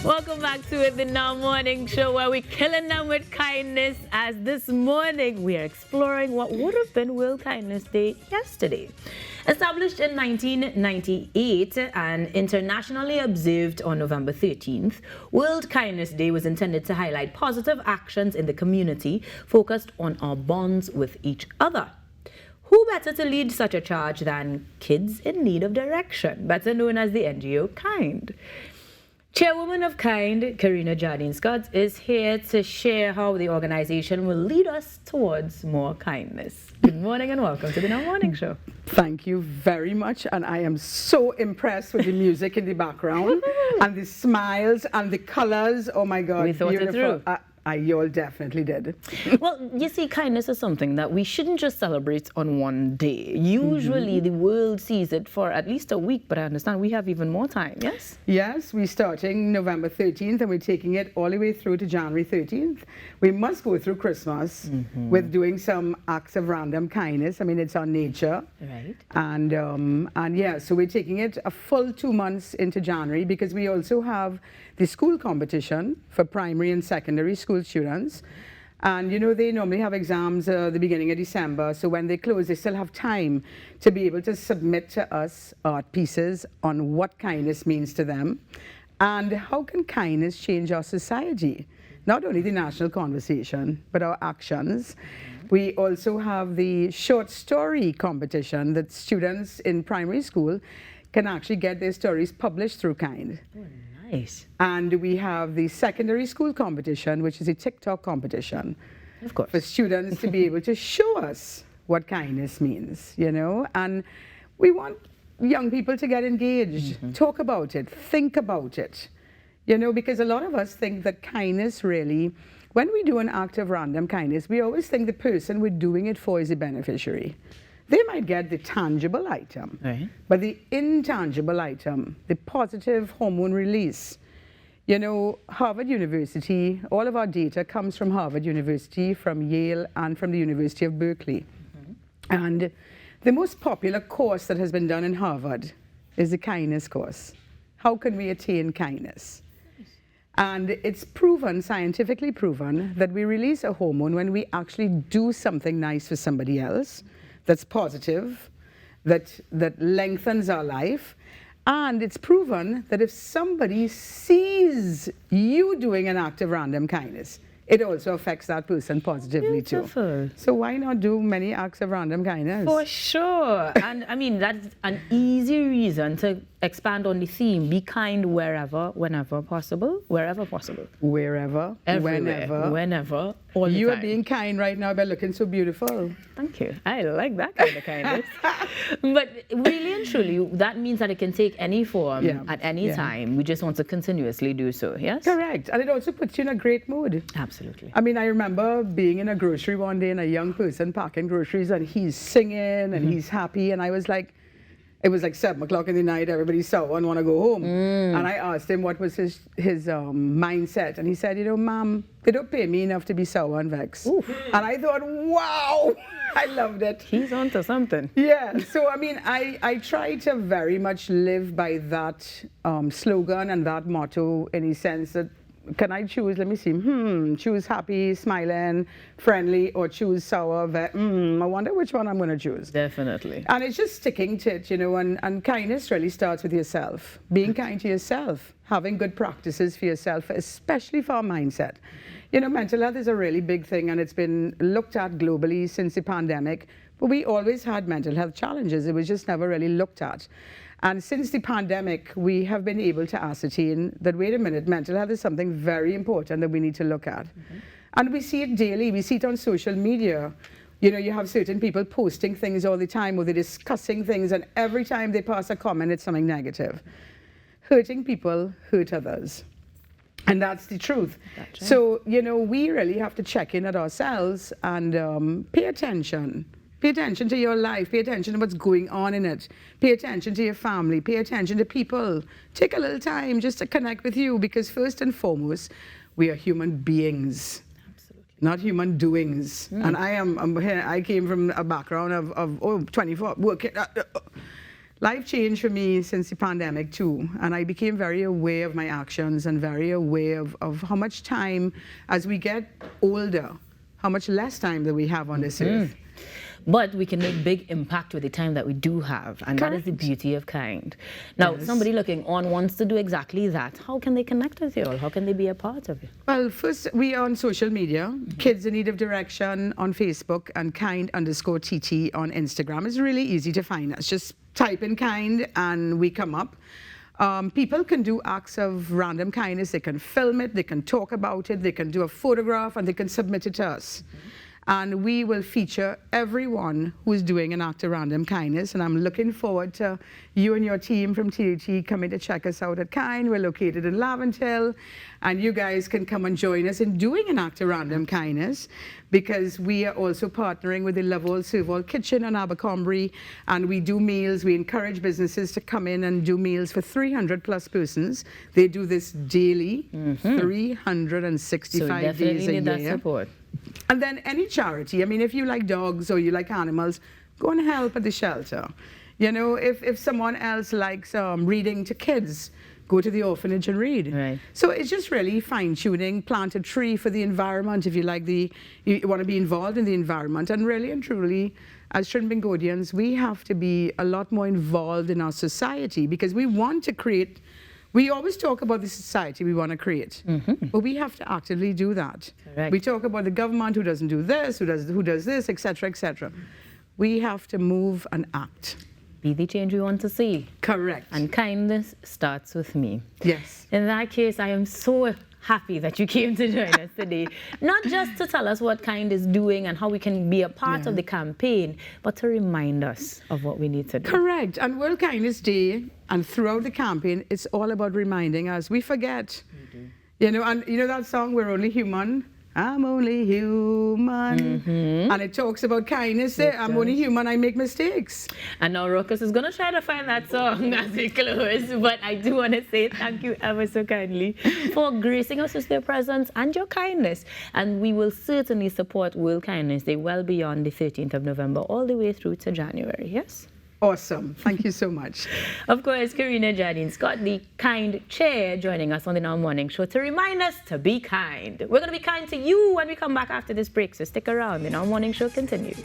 Welcome back to it, the Now Morning Show, where we're killing them with kindness. As this morning, we are exploring what would have been World Kindness Day yesterday. Established in 1998 and internationally observed on November 13th, World Kindness Day was intended to highlight positive actions in the community focused on our bonds with each other. Who better to lead such a charge than Kids in Need of Direction, better known as the NGO KIND? Chairwoman of KIND, Karina Jardine Scott, is here to share how the organization will lead us towards more kindness. Good morning and welcome to the Now Morning Show. Thank you very much, and I am so impressed with the music in the background and the smiles and the colors. Oh my God, we thought beautiful. it through. You all definitely did. Well, you see, kindness is something that we shouldn't just celebrate on one day. Usually the world sees it for at least a week, but I understand we have even more time, yes? Yes, we're starting November 13th and we're taking it all the way through to January 13th. We must go through Christmas with doing some acts of random kindness. I mean, it's our nature. Right. And yeah, so we're taking it a full 2 months into January because we also have the school competition for primary and secondary school students. And you know, they normally have exams the beginning of December, so when they close, they still have time to be able to submit to us art pieces on what kindness means to them and how can kindness change our society. Not only the national conversation, but our actions. We also have the short story competition that students in primary school can actually get their stories published through KIND. Nice. And we have the secondary school competition, which is a TikTok competition. Of course. For students to be able to show us what kindness means, you know. And we want young people to get engaged, talk about it, think about it, you know, because a lot of us think that kindness really, when we do an act of random kindness, we always think the person we're doing it for is the beneficiary. They might get the tangible item, right, but the intangible item, the positive hormone release. You know, Harvard University, all of our data comes from Harvard University, from Yale, and from the University of Berkeley. And the most popular course that has been done in Harvard is the kindness course. How can we attain kindness? And it's proven, scientifically proven, that we release a hormone when we actually do something nice for somebody else, that's positive, that lengthens our life. And it's proven that if somebody sees you doing an act of random kindness, it also affects that person positively Beautiful. too. So why not do many acts of random kindness? For sure. And I mean, that's an easy reason to expand on the theme. Be kind wherever, whenever possible, wherever possible. Wherever, Everywhere, whenever, all the You time. are being kind right now by looking so beautiful. Thank you. I like that kind of kindness. But really and truly, that means that it can take any form at any time. We just want to continuously do so, yes? Correct. And it also puts you in a great mood. Absolutely. I mean, I remember being in a grocery one day and a young person packing groceries and he's singing and he's happy. And I was like, it was like 7 o'clock in the night, everybody's sour and want to go home. And I asked him what was his mindset. And he said, you know, Mom, they don't pay me enough to be sour and vexed. And I thought, wow, I loved it. He's onto something. Yeah, so I mean, I try to very much live by that slogan and that motto in a sense that, can I choose, let me see, choose happy, smiling, friendly, or choose sour, I wonder which one I'm going to choose. Definitely. And it's just sticking to it, you know, and kindness really starts with yourself. Being kind to yourself, having good practices for yourself, especially for our mindset. You know, mental health is a really big thing and it's been looked at globally since the pandemic, but we always had mental health challenges. It was just never really looked at. And since the pandemic, we have been able to ascertain that, wait a minute, mental health is something very important that we need to look at. And we see it daily. We see it on social media. You know, you have certain people posting things all the time or they're discussing things, and every time they pass a comment, it's something negative. Hurting people hurt others. And that's the truth. Gotcha. So, you know, we really have to check in at ourselves and pay attention. Pay attention to your life. Pay attention to what's going on in it. Pay attention to your family. Pay attention to people. Take a little time just to connect with you, because first and foremost, we are human beings. Absolutely. Not human doings. And I came from a background of 24 working. life changed for me since the pandemic too, and I became very aware of my actions and very aware of how much time, as we get older, how much less time that we have on this earth. But we can make big impact with the time that we do have, and that is the beauty of Kind. Now, somebody looking on wants to do exactly that. How can they connect with you all? How can they be a part of it? Well, first, we are on social media, Kids in Need of Direction on Facebook and Kind_TT on Instagram. It's really easy to find us. Just type in Kind and we come up. People can do acts of random kindness. They can film it, they can talk about it, they can do a photograph, and they can submit it to us. And we will feature everyone who's doing an act of random kindness. And I'm looking forward to you and your team from TDT coming to check us out at Kind. We're located in Laventille. And you guys can come and join us in doing an act of random kindness, because we are also partnering with the Love All Serve All Kitchen on Abercrombie. And we do meals. We encourage businesses to come in and do meals for 300 plus persons. They do this daily, 365 so definitely days a need year. That support. And then any charity. I mean, if you like dogs or you like animals, go and help at the shelter. You know, if someone else likes reading to kids, go to the orphanage and read. Right. So it's just really fine-tuning, plant a tree for the environment if you like you want to be involved in the environment. And really and truly, as Trinbagonians, we have to be a lot more involved in our society, because we want to create. We always talk about the society we want to create, but we have to actively do that. Correct. We talk about the government who doesn't do this, who does this, etc., etc. We have to move and act. Be the change we want to see. Correct. And kindness starts with me. Yes. In that case, I am so happy that you came to join us today. Not just to tell us what Kind is doing and how we can be a part of the campaign, but to remind us of what we need to do. Correct. And World Kindness Day and throughout the campaign, it's all about reminding us. We forget. You know, and you know that song, We're Only Human? I'm only human. And it talks about kindness there. I'm only human, I make mistakes. And now Ruckus is going to try to find that song as we close. But I do want to say thank you ever so kindly for gracing us with your presence and your kindness. And we will certainly support World Kindness Day well beyond the 13th of November, all the way through to January. Yes? Awesome. Thank you so much. Of course, Karina Jardine Scott, the Kind Chair, joining us on the Now Morning Show to remind us to be kind. We're going to be kind to you when we come back after this break, so stick around. The Now Morning Show continues.